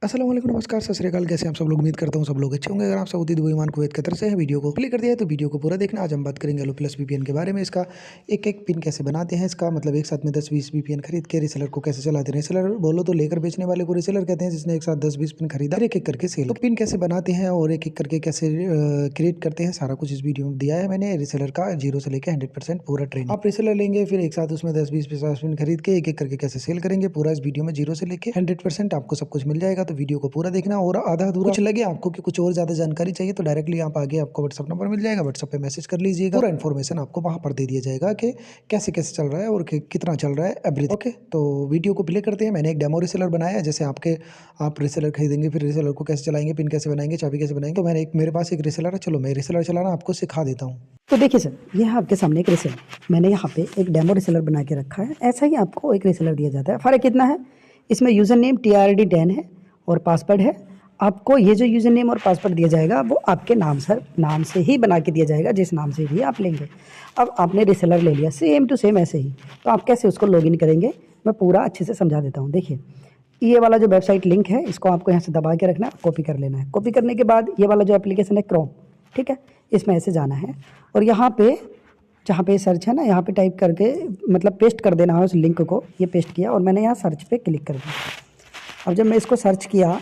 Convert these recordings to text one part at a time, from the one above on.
अस्सलाम वालेकुम, नमस्कार, सत श्री अकाल। कैसे हैं आप सब लोग? उम्मीद करता हूँ सब लोग अच्छे होंगे। अगर आप Saudi Dubai Oman Kuwait Qatar से हैं, वीडियो को क्लिक कर दिया है तो वीडियो को पूरा देखना। आज हम बात करेंगे एलो प्लस वीपीएन के बारे में। इसका एक पिन कैसे बनाते हैं, इसका मतलब एक साथ में 10-20 वीपीएन खरीद के रिसेलर को कैसे चलाते हैं। रिसेलर बोलो तो लेकर बेचने वाले को रिसेलर कहते हैं, जिसने एक साथ 10-20 पिन खरीदा, एक एक करके सेल। तो पिन कैसे बनाते हैं और एक एक करके कैसे क्रिएट करते हैं, सारा कुछ इस वीडियो में दिया है मैंने। रिसेलर का 0 से लेकर 100% पूरा ट्रेनिंग। आप रिसेलर लेंगे, फिर एक साथ उसमें 10-20-50 पिन खरीद के एक एक करके कैसे सेल करेंगे, पूरा इस वीडियो में 0 से लेके 100% आपको सब कुछ मिल जाएगा। तो वीडियो को पूरा देखना। और आधा अधूरा कुछ लगे आपको कि कुछ और ज़्यादा जानकारी चाहिए तो डायरेक्टली आप आगे आपको व्हाट्सअप नंबर मिल जाएगा, व्हाट्सअप पे मैसेज कर लीजिएगा। पूरा इन्फॉर्मेशन आपको वहाँ पर दे दिया जाएगा कि कैसे कैसे चल रहा है और कितना चल रहा है एवरीथिंग। ओके, तो वीडियो को प्ले करते हैं। मैंने एक डेमो रिसेलर बनाया है। जैसे आप रिसेलर खरीदेंगे, फिर रिसेलर को कैसे चलाएंगे, पिन कैसे बनाएंगे, चाबी कैसे बनाएंगे। तो मेरे पास एक रिसेलर है। चलो मैं रिसेलर चलाना आपको सिखा देता हूँ। तो देखिए सर, ये है आपके सामने एक रिसेलर। मैंने यहाँ पे एक डेमो रिसेलर बना के रखा है। ऐसा ही आपको एक रिसेलर दिया जाता है। फ़र्क कितना है, इसमें यूज़र नेम TRD10 है और पासवर्ड है। आपको ये जो यूज़र नेम और पासवर्ड दिया जाएगा वो आपके नाम से ही बना के दिया जाएगा, जिस नाम से भी आप लेंगे। अब आपने रिसेलर ले लिया, सेम टू सेम ऐसे ही। तो आप कैसे उसको लॉगिन करेंगे, मैं पूरा अच्छे से समझा देता हूँ। देखिए, ये वाला जो वेबसाइट लिंक है, इसको आपको यहाँ से दबा के रखना है, कॉपी कर लेना है। कॉपी करने के बाद ये वाला जो एप्लीकेशन है क्रोम, ठीक है, इसमें ऐसे जाना है और यहाँ पे जहाँ पे सर्च है ना, यहाँ पे टाइप करके मतलब पेस्ट कर देना है उस लिंक को। ये पेस्ट किया और मैंने यहाँ सर्च पे क्लिक कर दिया। अब जब मैं इसको सर्च किया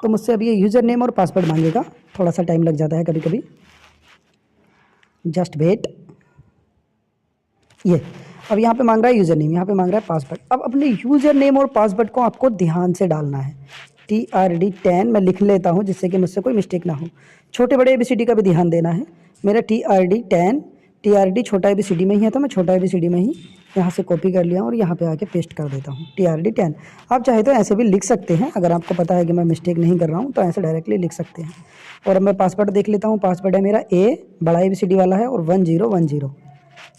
तो मुझसे अब ये यूज़र नेम और पासवर्ड मांगेगा। थोड़ा सा टाइम लग जाता है कभी कभी, जस्ट वेट। ये अब यहाँ पे मांग रहा है यूज़र नेम, यहाँ पे मांग रहा है पासवर्ड। अब अपने यूज़र नेम और पासवर्ड को आपको ध्यान से डालना है। TRD10 मैं लिख लेता हूँ जिससे कि मुझसे कोई मिस्टेक ना हो। छोटे बड़े ABCD का भी ध्यान देना है। मेरा TRD10, TRD छोटा ABCD में ही है तो मैं छोटा ABCD में ही यहाँ से कॉपी कर लिया और यहाँ पे आके पेस्ट कर देता हूँ TRD10। आप चाहे तो ऐसे भी लिख सकते हैं, अगर आपको पता है कि मैं मिस्टेक नहीं कर रहा हूँ तो ऐसे डायरेक्टली लिख सकते हैं। और अब मैं पासवर्ड देख लेता हूँ। पासवर्ड है मेरा A, बड़ा ABCD वाला है, और 1010,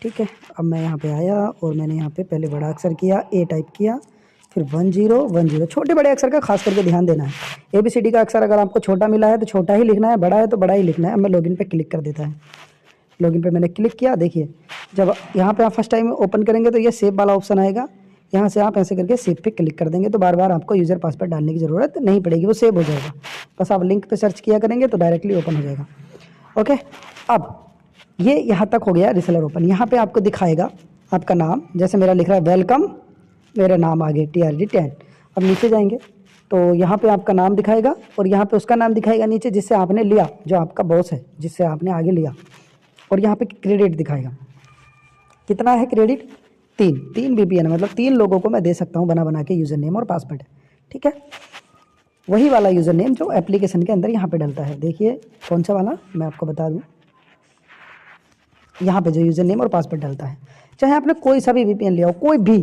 ठीक है। अब मैं यहाँ पे आया और मैंने यहाँ पे पहले बड़ा अक्षर किया, A टाइप किया, फिर 1010। छोटे बड़े अक्षर का खास करके ध्यान देना है। ABCD का अक्षर अगर आपको छोटा मिला है तो छोटा ही लिखना है, बड़ा है तो बड़ा ही लिखना है। अब मैं लॉगिन पे क्लिक कर देता है। लॉगिन पे मैंने क्लिक किया। देखिए, जब यहाँ पे आप फर्स्ट टाइम ओपन करेंगे तो ये सेव वाला ऑप्शन आएगा। यहाँ से आप ऐसे करके सेव पे क्लिक कर देंगे तो बार बार आपको यूज़र पासवर्ड डालने की ज़रूरत नहीं पड़ेगी, वो सेव हो जाएगा। बस आप लिंक पे सर्च किया करेंगे तो डायरेक्टली ओपन हो जाएगा। ओके, अब ये यहाँ तक हो गया रिसेलर ओपन। यहाँ पे आपको दिखाएगा आपका नाम, जैसे मेरा लिख रहा है वेलकम, मेरा नाम आ गया TRD10। अब नीचे जाएंगे तो यहाँ पे आपका नाम दिखाएगा और यहाँ पे उसका नाम दिखाएगा नीचे, जिससे आपने लिया, जो आपका बॉस है जिससे आपने आगे लिया। और यहाँ पे क्रेडिट दिखाएगा, कितना है क्रेडिट, 3 VPN, मतलब 3 लोगों को मैं दे सकता हूँ बना के यूज़र नेम और पासवर्ड, ठीक है। वही वाला यूज़र नेम जो एप्लीकेशन के अंदर यहाँ पे डलता है। देखिए कौन सा वाला, मैं आपको बता दूँ। यहाँ पे जो यूज़र नेम और पासवर्ड डलता है, चाहे आपने कोई सा भी VPN लिया हो, कोई भी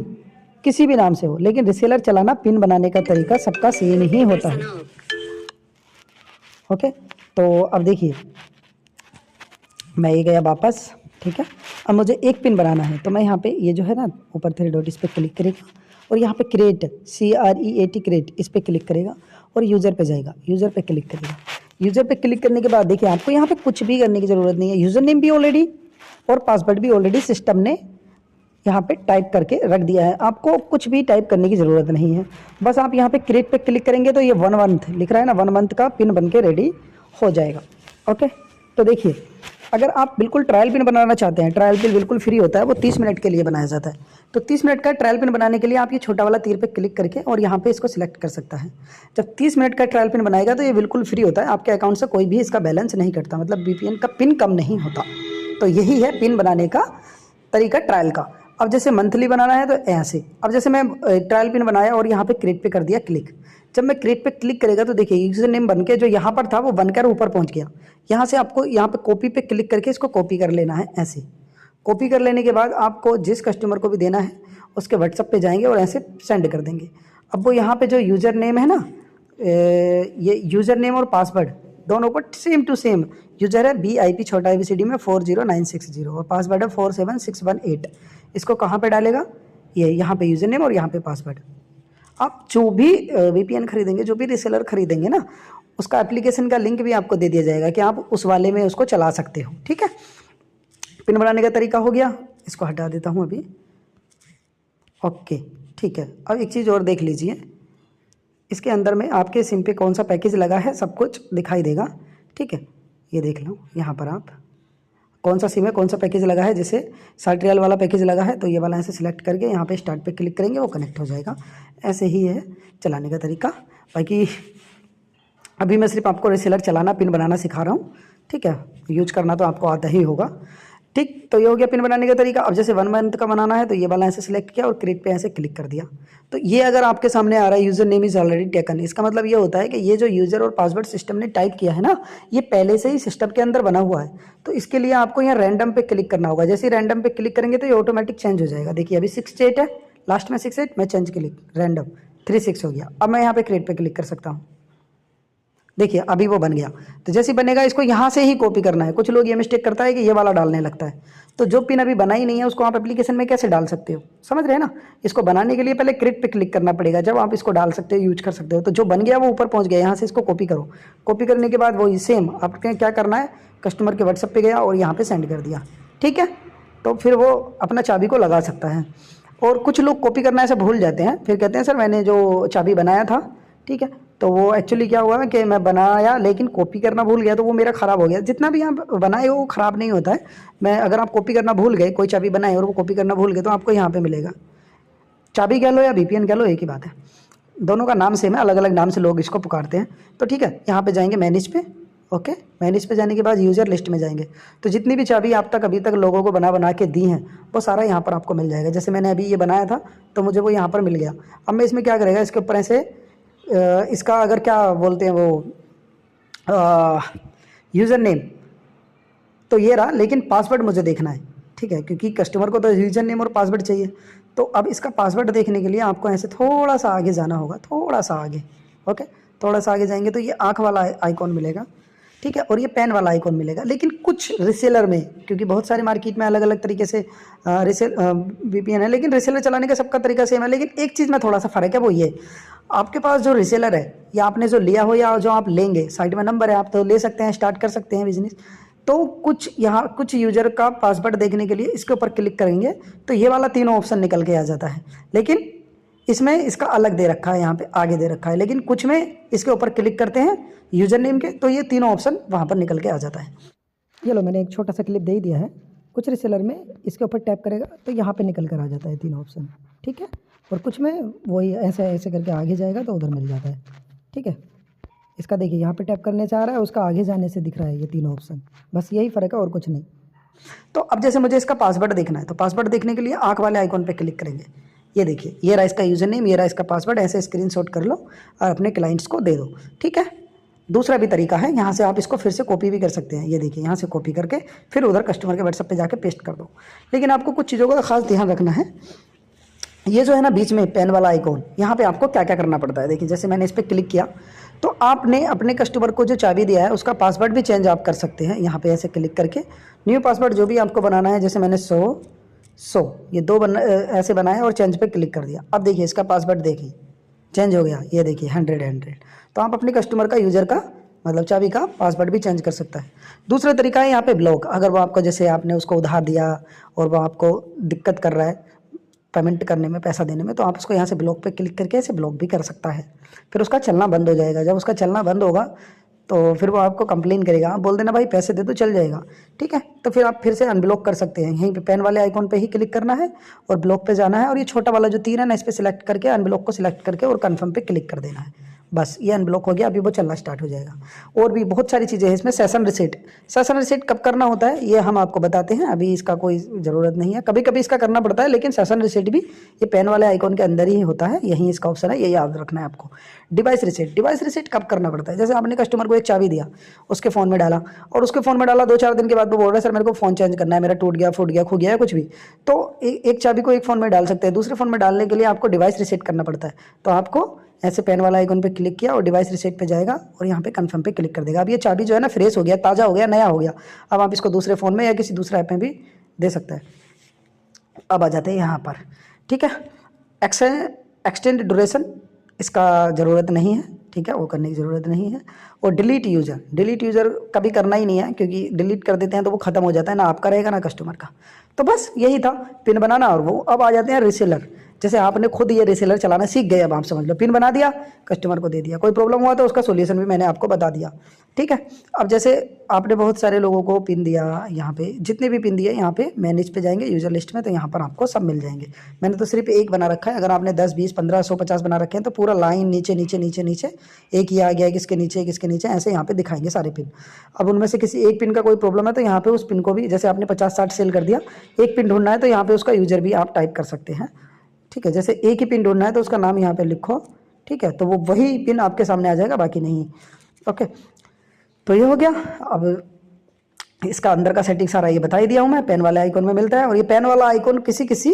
किसी भी नाम से हो, लेकिन रिसेलर चलाना, पिन बनाने का तरीका सबका सेम ही होता है। ओके, तो अब देखिए मैं ये गया वापस, ठीक है। अब मुझे एक पिन बनाना है तो मैं यहाँ पे ये जो है ना ऊपर 3 डॉट, इस पर क्लिक करेगा और यहाँ पे क्रिएट, CREAT क्रिएट, इस पर क्लिक करेगा और यूज़र पे जाएगा, यूज़र पे क्लिक करेगा। यूज़र पे क्लिक करने के बाद देखिए आपको यहाँ पे कुछ भी करने की ज़रूरत नहीं है। यूज़र नेम भी ऑलरेडी और पासवर्ड भी ऑलरेडी सिस्टम ने यहाँ पे टाइप करके रख दिया है। आपको कुछ भी टाइप करने की ज़रूरत नहीं है। बस आप यहाँ पे क्रिएट पे क्लिक करेंगे तो ये 1 मंथ लिख रहा है ना, 1 मंथ का पिन बन के रेडी हो जाएगा। ओके, तो देखिए, अगर आप बिल्कुल ट्रायल पिन बनाना चाहते हैं, ट्रायल पिन बिल्कुल फ्री होता है, वो 30 मिनट के लिए बनाया जाता है। तो 30 मिनट का ट्रायल पिन बनाने के लिए आप ये छोटा वाला तीर पे क्लिक करके और यहाँ पे इसको सिलेक्ट कर सकता है। जब 30 मिनट का ट्रायल पिन बनाएगा तो ये बिल्कुल फ्री होता है, आपके अकाउंट से कोई भी इसका बैलेंस नहीं कटता, मतलब VPN का पिन कम नहीं होता। तो यही है पिन बनाने का तरीका ट्रायल का। अब जैसे मंथली बनाना है तो ऐसे, अब जैसे मैं ट्रायल पिन बनाया और यहाँ पे क्रिएट पे कर दिया क्लिक। जब मैं क्रिएट पे क्लिक करेगा तो देखिए यूजर नेम बन के जो यहाँ पर था वो बनकर ऊपर पहुँच गया। यहाँ से आपको यहाँ पे कॉपी पे क्लिक करके इसको कॉपी कर लेना है। ऐसे कॉपी कर लेने के बाद आपको जिस कस्टमर को भी देना है उसके व्हाट्सएप पे जाएंगे और ऐसे सेंड कर देंगे। अब वो यहाँ पे जो यूज़र नेम है ना, ये यूज़र नेम और पासवर्ड दोनों को सेम टू सेम, यूज़र है BIP छोटा ABCD में 40960 और पासवर्ड है 47618। इसको कहाँ पे डालेगा, ये यहाँ पे यूज़र नेम और यहाँ पे पासवर्ड। आप जो भी VPN खरीदेंगे, जो भी रिसेलर खरीदेंगे ना, उसका एप्लीकेशन का लिंक भी आपको दे दिया जाएगा कि आप उस वाले में उसको चला सकते हो, ठीक है। पिन बनाने का तरीका हो गया, इसको हटा देता हूँ अभी। ओके, ठीक है। अब एक चीज़ और देख लीजिए, इसके अंदर में आपके सिम पे कौन सा पैकेज लगा है सब कुछ दिखाई देगा, ठीक है। ये देख लो यहाँ पर आप कौन सा सिम है, कौन सा पैकेज लगा है। जैसे 60 रियाल वाला पैकेज लगा है तो ये वाला ऐसे सिलेक्ट करके यहाँ पे स्टार्ट पे क्लिक करेंगे, वो कनेक्ट हो जाएगा। ऐसे ही है चलाने का तरीका। बाकी अभी मैं सिर्फ आपको रीसेलर चलाना, पिन बनाना सिखा रहा हूँ, ठीक है। यूज करना तो आपको आता ही होगा, ठीक। तो ये हो गया पिन बनाने का तरीका। अब जैसे 1 मंथ का बनाना है तो ये वाला ऐसे सिलेक्ट किया और क्रिएट पे ऐसे क्लिक कर दिया। तो ये अगर आपके सामने आ रहा है user name is already taken, इसका मतलब ये होता है कि ये जो यूज़र और पासवर्ड सिस्टम ने टाइप किया है ना, ये पहले से ही सिस्टम के अंदर बना हुआ है। तो इसके लिए आपको यहाँ रैंडम पे क्लिक करना होगा। जैसे ही रैंडम पे क्लिक करेंगे तो ये ऑटोमेटिक चेंज हो जाएगा। देखिए अभी 68 है, लास्ट में 68, मैं चेंज क्लिक रैंडम 36 हो गया। अब मैं यहाँ पे क्रिएट पे क्लिक कर सकता हूँ। देखिए अभी वो बन गया। तो जैसे बनेगा इसको यहाँ से ही कॉपी करना है। कुछ लोग ये मिस्टेक करता है कि ये वाला डालने लगता है, तो जो पिन अभी बना ही नहीं है उसको आप एप्लीकेशन में कैसे डाल सकते हो, समझ रहे हैं ना। इसको बनाने के लिए पहले क्रिएट पे क्लिक करना पड़ेगा, जब आप इसको डाल सकते हो, यूज कर सकते हो। तो जो बन गया वो ऊपर पहुँच गया, यहाँ से इसको कॉपी करो। कॉपी करने के बाद वो सेम आपके क्या करना है, कस्टमर के व्हाट्सएप पे गया और यहाँ पे सेंड कर दिया, ठीक है। तो फिर वो अपना चाबी को लगा सकता है। और कुछ लोग कॉपी करना ऐसे भूल जाते हैं, फिर कहते हैं सर मैंने जो चाबी बनाया था, ठीक है, तो वो एक्चुअली क्या हुआ कि मैं बनाया लेकिन कॉपी करना भूल गया, तो वो मेरा ख़राब हो गया। जितना भी आप बनाए हो वो ख़राब नहीं होता है। मैं अगर आप कॉपी करना भूल गए, कोई चाबी बनाए और वो कॉपी करना भूल गए, तो आपको यहाँ पे मिलेगा। चाबी कह लो या VPN कह लो, एक ही बात है, दोनों का नाम सेम है, अलग अलग नाम से लोग इसको पुकारते हैं। तो ठीक है, यहाँ पे जाएंगे मैनेज पे, ओके। मैनेज पे जाने के बाद यूज़र लिस्ट में जाएंगे, तो जितनी भी चाबी आप तक अभी तक लोगों को बना के दी हैं वो सारा यहाँ पर आपको मिल जाएगा। जैसे मैंने अभी ये बनाया था तो मुझे वो यहाँ पर मिल गया। अब मैं इसमें क्या करेगा, इसके ऊपर ऐसे इसका अगर क्या बोलते हैं वो यूज़र नेम तो ये रहा, लेकिन पासवर्ड मुझे देखना है, ठीक है, क्योंकि कस्टमर को तो यूज़र नेम और पासवर्ड चाहिए। तो अब इसका पासवर्ड देखने के लिए आपको ऐसे थोड़ा सा आगे जाना होगा, थोड़ा सा आगे, ओके। थोड़ा सा आगे जाएंगे तो ये आँख वाला आइकॉन मिलेगा, ठीक है, और ये पेन वाला आइकॉन मिलेगा। लेकिन कुछ रिसेलर में, क्योंकि बहुत सारे मार्केट में अलग अलग तरीके से VPN है, लेकिन रिसेलर चलाने का सबका तरीका सेम है। लेकिन एक चीज़ में थोड़ा सा फ़र्क है, वो ये आपके पास जो रिसेलर है या आपने जो लिया हो या जो आप लेंगे, साइट में नंबर है, आप तो ले सकते हैं, स्टार्ट कर सकते हैं बिजनेस। तो कुछ यूज़र का पासवर्ड देखने के लिए इसके ऊपर क्लिक करेंगे तो ये वाला तीनों ऑप्शन निकल के आ जाता है। लेकिन इसमें इसका अलग दे रखा है, यहाँ पे आगे दे रखा है। लेकिन कुछ में इसके ऊपर क्लिक करते हैं यूज़र नेम के तो ये तीनों ऑप्शन वहाँ पर निकल के आ जाता है। ये लो मैंने एक छोटा सा क्लिप दे ही दिया है। कुछ रिसेलर में इसके ऊपर टैप करेगा तो यहाँ पे निकल कर आ जाता है तीनों ऑप्शन, ठीक है। और कुछ में वही ऐसे ऐसे करके आगे जाएगा तो उधर मिल जाता है, ठीक है। इसका देखिए यहाँ पे टैप करने से आ रहा है, उसका आगे जाने से दिख रहा है ये तीनों ऑप्शन, बस यही फ़र्क है और कुछ नहीं। तो अब जैसे मुझे इसका पासवर्ड देखना है तो पासवर्ड देखने के लिए आँख वाले आइकॉन पे क्लिक करेंगे। ये देखिए, ये रहा इसका यूज़र नेम, ये रहा इसका पासवर्ड। ऐसे स्क्रीनशॉट कर लो और अपने क्लाइंट्स को दे दो, ठीक है। दूसरा भी तरीका है, यहाँ से आप इसको फिर से कॉपी भी कर सकते हैं। ये देखिए, यहाँ से कॉपी करके फिर उधर कस्टमर के व्हाट्सएप पे जाके पेस्ट कर दो। लेकिन आपको कुछ चीज़ों का खास ध्यान रखना है। ये जो है ना बीच में पेन वाला आइकॉन, यहाँ पे आपको क्या क्या करना पड़ता है। देखिए जैसे मैंने इस पर क्लिक किया तो आपने अपने कस्टमर को जो चाबी दिया है उसका पासवर्ड भी चेंज आप कर सकते हैं। यहाँ पे ऐसे क्लिक करके न्यू पासवर्ड जो भी आपको बनाना है, जैसे मैंने 100 ये ऐसे बनाया और चेंज पे क्लिक कर दिया। अब देखिए इसका पासवर्ड देखिए चेंज हो गया, ये देखिए 100। तो आप अपने कस्टमर का यूज़र का मतलब चाबी का पासवर्ड भी चेंज कर सकता है। दूसरा तरीका है यहाँ पे ब्लॉक। अगर वो आपको, जैसे आपने उसको उधार दिया और वो आपको दिक्कत कर रहा है पेमेंट करने में, पैसा देने में, तो आप उसको यहाँ से ब्लॉक पे क्लिक करके ऐसे ब्लॉक भी कर सकता है। फिर उसका चलना बंद हो जाएगा। जब उसका चलना बंद होगा तो फिर वो आपको कंप्लेन करेगा, आप बोल देना भाई पैसे दे तो चल जाएगा, ठीक है। तो फिर आप फिर से अनब्लॉक कर सकते हैं। यहीं पे पेन वाले आइकॉन पे ही क्लिक करना है और ब्लॉक पे जाना है और ये छोटा वाला जो तीर है ना, इस पर सिलेक्ट करके अनब्लॉक को सिलेक्ट करके और कन्फर्म पे क्लिक कर देना है। बस ये अनब्लॉक हो गया, अभी वो चलना स्टार्ट हो जाएगा। और भी बहुत सारी चीज़ें हैं इसमें। सेशन रिसेट कब करना होता है ये हम आपको बताते हैं, अभी इसका कोई ज़रूरत नहीं है। कभी कभी इसका करना पड़ता है, लेकिन सेशन रिसेट भी ये पेन वाले आइकॉन के अंदर ही होता है, यहीं इसका ऑप्शन है, ये याद रखना है आपको। डिवाइस रिसेट कब करना पड़ता है, जैसे आपने कस्टमर को एक चाबी दिया, उसके फ़ोन में डाला और उसके फ़ोन में डाला 2-4 दिन के बाद वो बोल रहा है सर मेरे को फ़ोन चेंज करना है, मेरा टूट गया, फूट गया, खो गया है कुछ भी, तो एक चाबी को एक फ़ोन में डाल सकते हैं। दूसरे फ़ोन में डालने के लिए आपको डिवाइस रिसेट करना पड़ता है। तो आपको ऐसे पेन वाला आइकन पे क्लिक किया और डिवाइस रिसेट पे जाएगा और यहाँ पे कंफर्म पे क्लिक कर देगा। अब ये चाबी जो है ना फ्रेश हो गया, ताज़ा हो गया, नया हो गया। अब आप इसको दूसरे फ़ोन में या किसी दूसरे ऐप में भी दे सकते हैं। अब आ जाते हैं यहाँ पर, ठीक है। एक्सटेंड ड्यूरेशन इसका ज़रूरत नहीं है, ठीक है, वो करने की ज़रूरत नहीं है। और डिलीट यूज़र कभी करना ही नहीं है, क्योंकि डिलीट कर देते हैं तो वो ख़त्म हो जाता है, ना आपका रहेगा ना कस्टमर का। तो बस यही था पिन बनाना। और वो अब आ जाते हैं रिसेलर। जैसे आपने खुद ये रीसेलर चलाना सीख गए, अब आप समझ लो, पिन बना दिया, कस्टमर को दे दिया, कोई प्रॉब्लम हुआ तो उसका सोल्यूशन भी मैंने आपको बता दिया, ठीक है। अब जैसे आपने बहुत सारे लोगों को पिन दिया, यहाँ पे जितने भी पिन दिए, यहाँ पे मैनेज पे जाएंगे यूजर लिस्ट में, तो यहाँ पर आपको सब मिल जाएंगे। मैंने तो सिर्फ एक बना रखा है, अगर आपने 10 20 15 100 50 बना रखे हैं तो पूरा लाइन नीचे नीचे नीचे नीचे एक ही आ गया, किसके नीचे किसके नीचे, ऐसे यहाँ पे दिखाएंगे सारे पिन। अब उनमें से किसी एक पिन का कोई प्रॉब्लम है तो यहाँ पे उस पिन को भी, जैसे आपने 50 60 सेल कर दिया, एक पिन ढूंढना है तो यहाँ पे उसका यूजर भी आप टाइप कर सकते हैं, ठीक है। जैसे एक ही पिन ढूंढना है तो उसका नाम यहाँ पे लिखो, ठीक है, तो वो वही पिन आपके सामने आ जाएगा, बाकी नहीं। ओके, तो ये हो गया। अब इसका अंदर का सेटिंग सारा ये बता ही दिया हूँ मैं, पेन वाले आइकॉन में मिलता है। और ये पेन वाला आइकॉन किसी किसी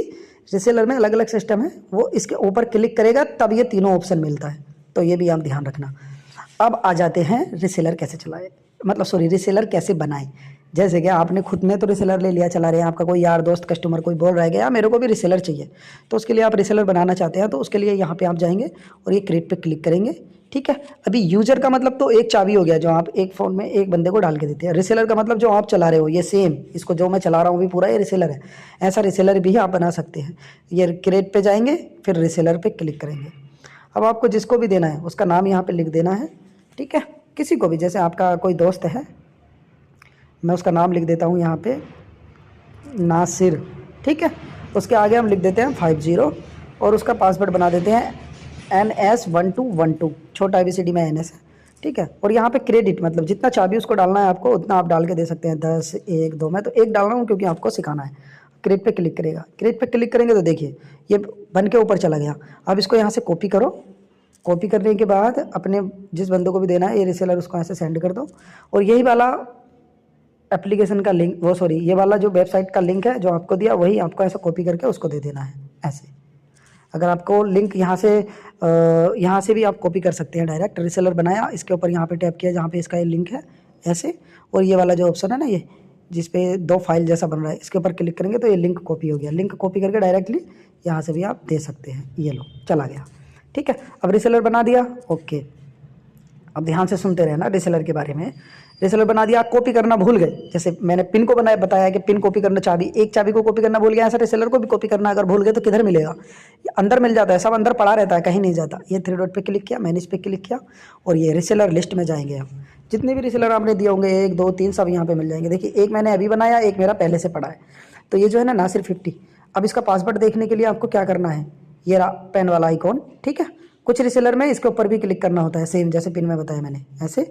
रिसेलर में अलग अलग सिस्टम है, वो इसके ऊपर क्लिक करेगा तब ये तीनों ऑप्शन मिलता है, तो ये भी आप ध्यान रखना। अब आ जाते हैं रिसेलर कैसे चलाए, मतलब सॉरी रिसेलर कैसे बनाए। जैसे कि आपने खुद में तो रिसेलर ले लिया, चला रहे हैं, आपका कोई यार दोस्त कस्टमर कोई बोल रहा है कि यार मेरे को भी रिसेलर चाहिए, तो उसके लिए आप रिसेलर बनाना चाहते हैं, तो उसके लिए यहाँ पे आप जाएंगे और ये क्रिएट पे क्लिक करेंगे, ठीक है। अभी यूजर का मतलब तो एक चाबी हो गया जो आप एक फ़ोन में एक बंदे को डाल के देते हैं। रिसेलर का मतलब जो आप चला रहे हो, ये सेम, इसको जो मैं चला रहा हूँ भी पूरा ये रिसेलर है, ऐसा रिसेलर भी आप बना सकते हैं। ये क्रिएट पे जाएंगे, फिर रिसेलर पे क्लिक करेंगे। अब आपको जिसको भी देना है उसका नाम यहाँ पे लिख देना है, ठीक है, किसी को भी, जैसे आपका कोई दोस्त है, मैं उसका नाम लिख देता हूँ यहाँ पे नासिर, ठीक है। उसके आगे हम लिख देते हैं 50 और उसका पासवर्ड बना देते हैं NS1212, छोटा ABCD में NS है, ठीक है। और यहाँ पे क्रेडिट मतलब जितना चाबी उसको डालना है आपको उतना आप डाल के दे सकते हैं, 10 1 2, मैं तो 1 डाल रहा हूँ क्योंकि आपको सिखाना है। क्रिएट पे क्लिक करेगा, क्रिएट पे क्लिक करेंगे तो देखिए ये बन के ऊपर चला गया। अब इसको यहाँ से कॉपी करो, कॉपी करने के बाद अपने जिस बंदे को भी देना है ये रिसेलर, उसको ऐसे सेंड कर दो। और यही वाला एप्लीकेशन का लिंक, वो सॉरी ये वाला जो वेबसाइट का लिंक है जो आपको दिया, वही आपको ऐसा कॉपी करके उसको दे देना है ऐसे। अगर आपको लिंक यहाँ से भी आप कॉपी कर सकते हैं डायरेक्ट। रिसेलर बनाया, इसके ऊपर यहाँ पे टैप किया जहाँ पे इसका ये लिंक है ऐसे, और ये वाला जो ऑप्शन है ना ये जिस पे 2 फाइल जैसा बन रहा है, इसके ऊपर क्लिक करेंगे तो ये लिंक कॉपी हो गया। लिंक कॉपी करके डायरेक्टली यहाँ से भी आप दे सकते हैं। ये लो चला गया, ठीक है। अब रिसेलर बना दिया, ओके। अब ध्यान से सुनते रहना रिसेलर के बारे में। रिसेलर बना दिया, कॉपी करना भूल गए, जैसे मैंने पिन को बताया कि पिन कॉपी करना, चाबी, एक चाबी को कॉपी करना भूल गया, ऐसा रिसेलर को भी कॉपी करना अगर भूल गए तो किधर मिलेगा, ये अंदर मिल जाता है, सब अंदर पड़ा रहता है, कहीं नहीं जाता। ये 3 डॉट पे क्लिक किया, मैनेज पे क्लिक किया और ये रिसेलर लिस्ट में जाएंगे। हम जितने भी रिसेलर आपने दिए होंगे 1 2 3 सब यहाँ पे मिल जाएंगे। देखिए एक मैंने अभी बनाया, एक मेरा पहले से पड़ा है, तो ये जो है ना नासिर 50। अब इसका पासवर्ड देखने के लिए आपको क्या करना है, ये रहा पेन वाला आइकॉन, ठीक है। कुछ रिसेलर में इसके ऊपर भी क्लिक करना होता है, सेम जैसे पिन में बताया मैंने ऐसे,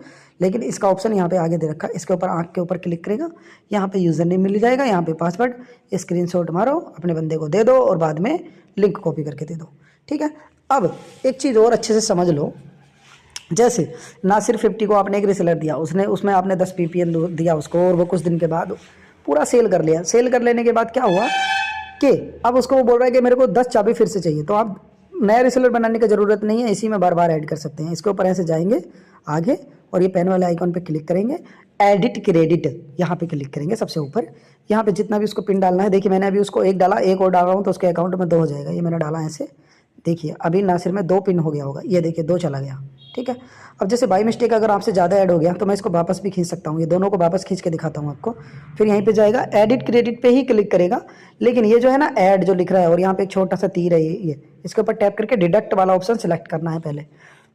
लेकिन इसका ऑप्शन यहाँ पे आगे दे रखा है। इसके ऊपर आँख के ऊपर क्लिक करेगा, यहाँ पे यूज़र नेम मिल जाएगा, यहाँ पे पासवर्ड, स्क्रीनशॉट मारो, अपने बंदे को दे दो और बाद में लिंक कॉपी करके दे दो, ठीक है। अब एक चीज़ और अच्छे से समझ लो, जैसे नासिर 50 को आपने एक रिसेलर दिया, उसमें आपने 10 PPN दिया उसको, और वो कुछ दिन के बाद पूरा सेल कर लिया। सेल कर लेने के बाद क्या हुआ कि अब उसको वो बोल रहा है कि मेरे को 10 चाबी फिर से चाहिए, तो आप नया रिसेलर बनाने की ज़रूरत नहीं है, इसी में बार बार ऐड कर सकते हैं। इसके ऊपर ऐसे जाएंगे आगे और ये पेन वाले आइकॉन पे क्लिक करेंगे, एडिट क्रेडिट यहाँ पे क्लिक करेंगे सबसे ऊपर। यहाँ पे जितना भी उसको पिन डालना है, देखिए मैंने अभी उसको 1 डाला, एक और डाल रहा हूँ तो उसके अकाउंट में 2 हो जाएगा। ये मैंने डाला ऐसे, देखिए अभी नासिर में 2 पिन हो गया होगा, ये देखिए 2 चला गया, ठीक है। अब जैसे बाई मिस्टेक अगर आपसे ज़्यादा ऐड हो गया तो मैं इसको वापस भी खींच सकता हूँ, ये दोनों को वापस खींच के दिखाता हूँ आपको। फिर यहीं पे जाएगा, एडिट क्रेडिट पे ही क्लिक करेगा, लेकिन ये जो है ना ऐड जो लिख रहा है और यहाँ पे एक छोटा सा तीर है, ये इसके ऊपर टैप करके डिडक्ट वाला ऑप्शन सेलेक्ट करना है पहले।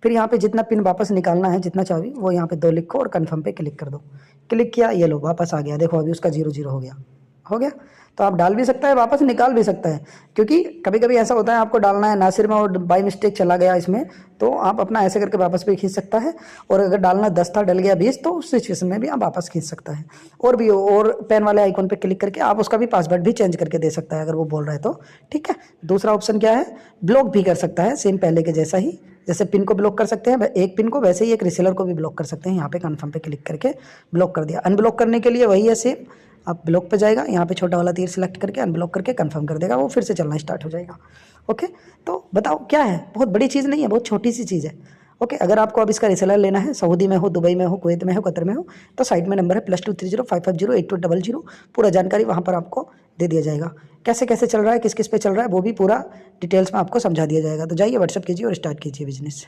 फिर यहाँ पे जितना पिन वापस निकालना है, जितना चाबी, वो यहाँ पे 2 लिखो और कन्फर्म पे क्लिक कर दो। क्लिक किया, ये लो वापस आ गया, देखो अभी उसका 0 0 हो गया। तो आप डाल भी सकता है, वापस निकाल भी सकता है, क्योंकि कभी कभी ऐसा होता है आपको डालना है नासिर में और बाई मिस्टेक चला गया इसमें, तो आप अपना ऐसे करके वापस भी खींच सकता है। और अगर डालना 10 था, डल गया 20, तो उस सिचुएशन में भी आप वापस खींच सकता है। और पेन वाले आइकॉन पे क्लिक करके आप उसका भी पासवर्ड भी चेंज करके दे सकता है अगर वो बोल रहा है तो, ठीक है। दूसरा ऑप्शन क्या है, ब्लॉक भी कर सकता है, सेम पहले के जैसा ही, जैसे पिन को ब्लॉक कर सकते हैं एक पिन को, वैसे ही एक रिसेलर को भी ब्लॉक कर सकते हैं। यहाँ पे कन्फर्म पे क्लिक करके ब्लॉक कर दिया। अनब्लॉक करने के लिए वही है सेम, आप ब्लॉक पे जाएगा, यहाँ पे छोटा वाला तीर सिलेक्ट करके अनब्लॉक करके कंफर्म कर देगा, वो फिर से चलना स्टार्ट हो जाएगा। ओके, तो बताओ क्या है, बहुत बड़ी चीज़ नहीं है, बहुत छोटी सी चीज़ है। ओके, अगर आपको अब इसका रिसेलर लेना है, सऊदी में हो, दुबई में हो, कुवैत में हो, कतर में हो, तो साइड में नंबर है +230 550 8200, पूरा जानकारी वहाँ पर आपको दे दिया जाएगा। कैसे कैसे चल रहा है, किस किस पे चल रहा है, वो भी पूरा डिटेल्स में आपको समझा दिया जाएगा। तो जाइए व्हाट्सअप कीजिए और स्टार्ट कीजिए बिजनेस।